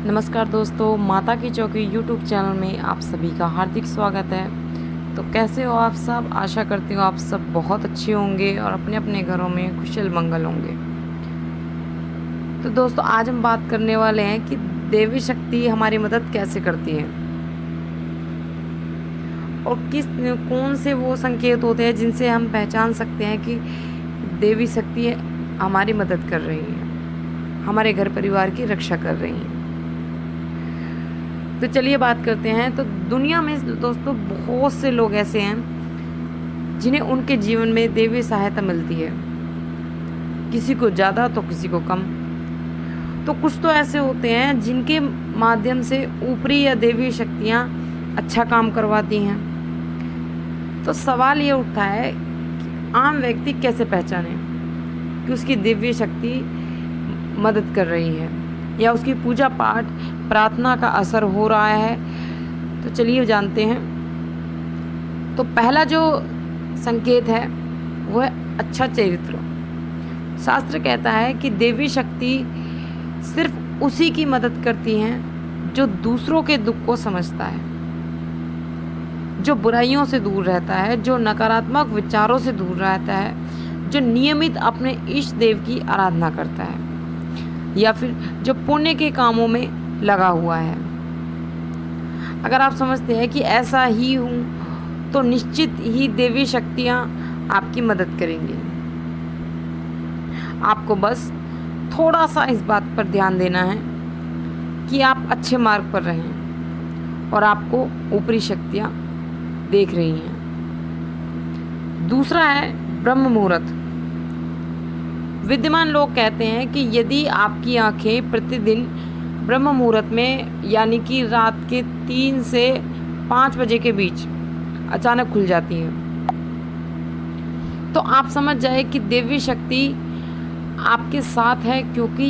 नमस्कार दोस्तों, माता की चौकी यूट्यूब चैनल में आप सभी का हार्दिक स्वागत है। तो कैसे हो आप सब? आशा करती हूँ आप सब बहुत अच्छे होंगे और अपने अपने घरों में कुशल मंगल होंगे। तो दोस्तों, आज हम बात करने वाले हैं कि देवी शक्ति हमारी मदद कैसे करती है और कौन से वो संकेत होते हैं जिनसे हम पहचान सकते हैं कि देवी शक्ति हमारी मदद कर रही है, हमारे घर परिवार की रक्षा कर रही है। तो चलिए बात करते हैं। तो दुनिया में दोस्तों बहुत से लोग ऐसे हैं जिन्हें उनके जीवन में देवी सहायता मिलती है, किसी को ज़्यादा तो किसी को कम। तो कुछ तो ऐसे होते हैं जिनके माध्यम से ऊपरी या देवी शक्तियाँ अच्छा काम करवाती हैं। तो सवाल ये उठता है कि आम व्यक्ति कैसे पहचाने कि उसकी दिव्य शक्ति मदद कर रही है या उसकी पूजा पाठ प्रार्थना का असर हो रहा है। तो चलिए जानते हैं। तो पहला जो संकेत है वो है अच्छा चरित्र। शास्त्र कहता है कि देवी शक्ति सिर्फ उसी की मदद करती हैं जो दूसरों के दुख को समझता है, जो बुराइयों से दूर रहता है, जो नकारात्मक विचारों से दूर रहता है, जो नियमित अपने इष्ट देव की आराधना करता है या फिर जो पुण्य के कामों में लगा हुआ है। अगर आप समझते हैं कि ऐसा ही हूँ तो निश्चित ही देवी शक्तियाँ आपकी मदद करेंगी। आपको बस थोड़ा सा इस बात पर ध्यान देना है कि आप अच्छे मार्ग पर रहें और आपको ऊपरी शक्तियाँ देख रही हैं। दूसरा है ब्रह्म मुहूर्त। विद्यमान लोग कहते हैं कि यदि आपकी आंखें प्रतिदिन ब्रह्म मुहूर्त में यानी कि रात के 3 से 5 बजे के बीच अचानक खुल जाती हैं तो आप समझ जाए कि देवी शक्ति आपके साथ है, क्योंकि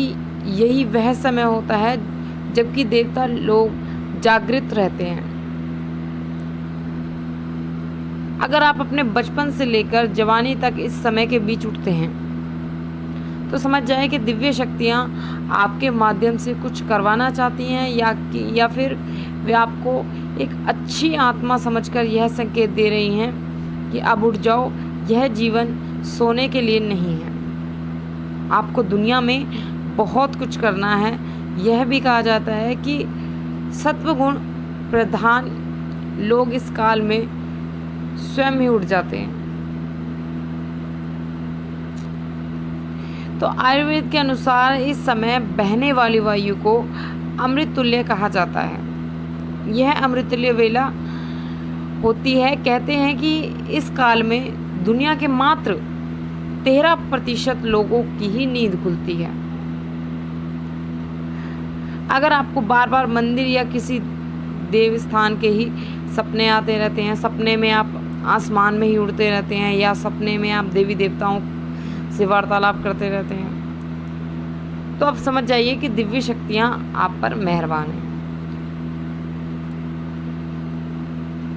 यही वह समय होता है जबकि देवता लोग जागृत रहते हैं। अगर आप अपने बचपन से लेकर जवानी तक इस समय के बीच उठते हैं तो समझ जाए कि दिव्य शक्तियाँ आपके माध्यम से कुछ करवाना चाहती हैं या फिर वे आपको एक अच्छी आत्मा समझकर यह संकेत दे रही हैं कि अब उठ जाओ, यह जीवन सोने के लिए नहीं है। आपको दुनिया में बहुत कुछ करना है। यह भी कहा जाता है कि सत्वगुण प्रधान लोग इस काल में स्वयं ही उठ जाते हैं। तो आयुर्वेद के अनुसार इस समय बहने वाली वायु को अमृत तुल्य कहा जाता है। यह अमृत तुल्य वेला होती है। कहते हैं कि इस काल में दुनिया के मात्र 13% लोगों की ही नींद खुलती है। अगर आपको बार बार मंदिर या किसी देव स्थान के ही सपने आते रहते हैं, सपने में आप आसमान में ही उड़ते रहते हैं या सपने में आप देवी देवताओं से वार्तालाप करते रहते हैं, तो अब समझ जाइए कि दिव्य शक्तियां आप पर मेहरबान हैं।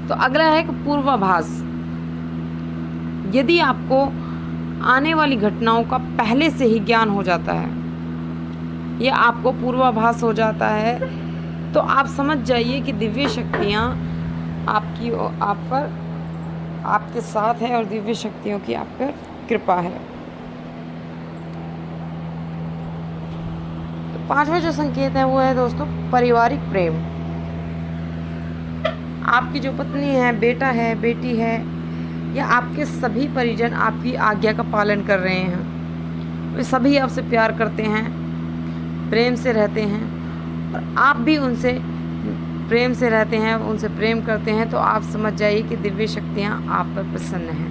तो अगला है कि पूर्वाभास। यदि आपको आने वाली घटनाओं का पहले से ही ज्ञान हो जाता है या आपको पूर्वाभास हो जाता है तो आप समझ जाइए कि दिव्य शक्तियां आप पर आपके साथ है और दिव्य शक्तियों की आप पर कृपा है। पांचवा जो संकेत है वो है दोस्तों पारिवारिक प्रेम। आपकी जो पत्नी है, बेटा है, बेटी है या आपके सभी परिजन आपकी आज्ञा का पालन कर रहे हैं, वे सभी आपसे प्यार करते हैं, प्रेम से रहते हैं और आप भी उनसे प्रेम से रहते हैं, उनसे प्रेम करते हैं, तो आप समझ जाइए कि दिव्य शक्तियाँ आप पर प्रसन्न हैं।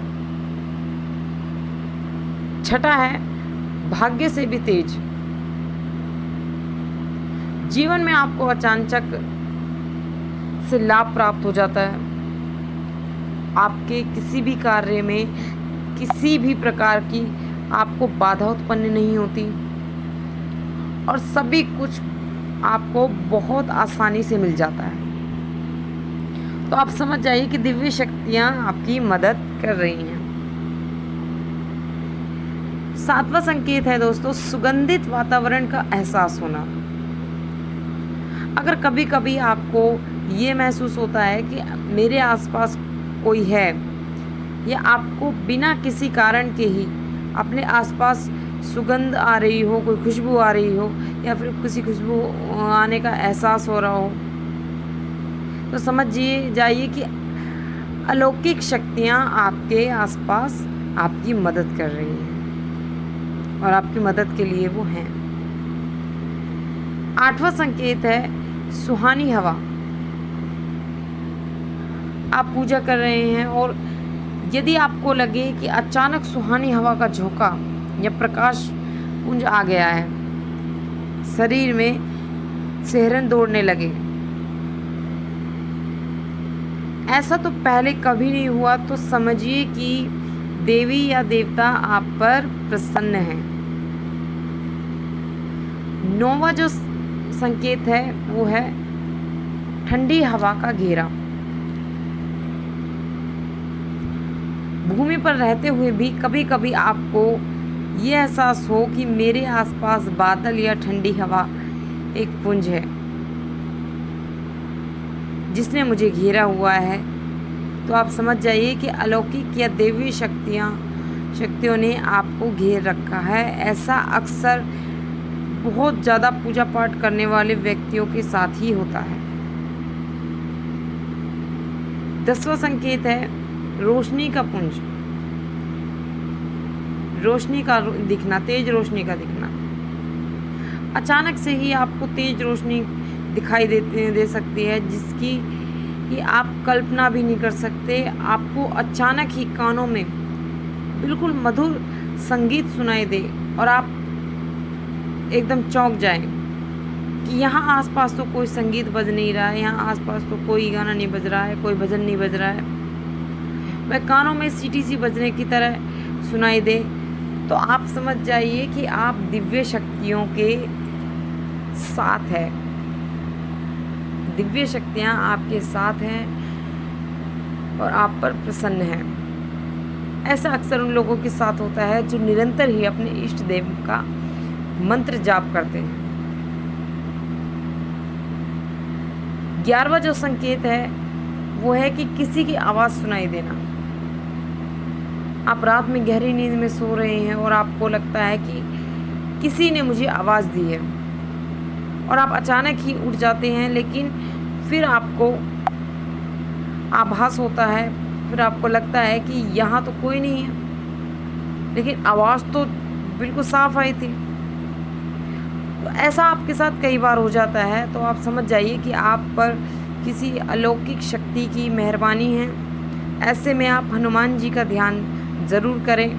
छठा है भाग्य से भी तेज। जीवन में आपको अचानक से लाभ प्राप्त हो जाता है। आपके किसी भी कार्य में किसी भी प्रकार की आपको बाधा उत्पन्न नहीं होती और सभी कुछ आपको बहुत आसानी से मिल जाता है। तो आप समझ जाइए कि दिव्य शक्तियाँ आपकी मदद कर रही हैं। सातवां संकेत है दोस्तों सुगंधित वातावरण का एहसास होना। अगर कभी कभी आपको ये महसूस होता है कि मेरे आसपास कोई है, या आपको बिना किसी कारण के ही अपने आसपास सुगंध आ रही हो, कोई खुशबू आ रही हो, या फिर किसी खुशबू आने का एहसास हो रहा हो, तो समझिए जाइए कि अलौकिक शक्तियाँ आपके आसपास आपकी मदद कर रही हैं और आपकी मदद के लिए वो हैं। 8वां संकेत है सुहानी हवा। आप पूजा कर रहे हैं और यदि आपको लगे कि अचानक सुहानी हवा का झोंका या प्रकाश पुंज आ गया है, शरीर में सिहरन दौड़ने लगे, ऐसा तो पहले कभी नहीं हुआ, तो समझिए कि देवी या देवता आप पर प्रसन्न है। 9वां जो संकेत है वो है ठंडी हवा का घेरा। भूमि पर रहते हुए भी कभी कभी आपको ये एहसास हो कि मेरे आसपास बादल या ठंडी हवा एक पुंज है जिसने मुझे घेरा हुआ है, तो आप समझ जाइए कि अलौकिक या देवी शक्तियों ने आपको घेर रखा है। ऐसा अक्सर बहुत ज़्यादा पूजा पाठ करने वाले व्यक्तियों के साथ ही होता है। 10वां संकेत है रोशनी का पुंज। रोशनी का दिखना, तेज रोशनी का दिखना। अचानक से ही आपको तेज रोशनी दिखाई दे सकती है जिसकी कि आप कल्पना भी नहीं कर सकते। आपको अचानक ही कानों में बिल्कुल मधुर संगीत सुनाई दे और आप एकदम चौंक जाएं कि यहाँ आसपास तो कोई संगीत बज नहीं रहा है, यहाँ आसपास तो कोई गाना नहीं बज रहा है, कोई भजन नहीं बज रहा है, वह कानों में सीटी सी बजने की तरह सुनाई दे, तो आप समझ जाइए कि आप दिव्य शक्तियों के साथ है। दिव्य शक्तियाँ आपके साथ हैं और आप पर प्रसन्न हैं। ऐसा अक्सर उन लोगों के साथ होता है जो निरंतर ही अपने इष्ट देव का मंत्र जाप करते हैं। 11वां जो संकेत है वो है कि किसी की आवाज़ सुनाई देना। आप रात में गहरी नींद में सो रहे हैं और आपको लगता है कि किसी ने मुझे आवाज़ दी है, और आप अचानक ही उठ जाते हैं, लेकिन फिर आपको आभास होता है, फिर आपको लगता है कि यहाँ तो कोई नहीं है, लेकिन आवाज़ तो बिल्कुल साफ आई थी। तो ऐसा आपके साथ कई बार हो जाता है, तो आप समझ जाइए कि आप पर किसी अलौकिक शक्ति की मेहरबानी है। ऐसे में आप हनुमान जी का ध्यान ज़रूर करें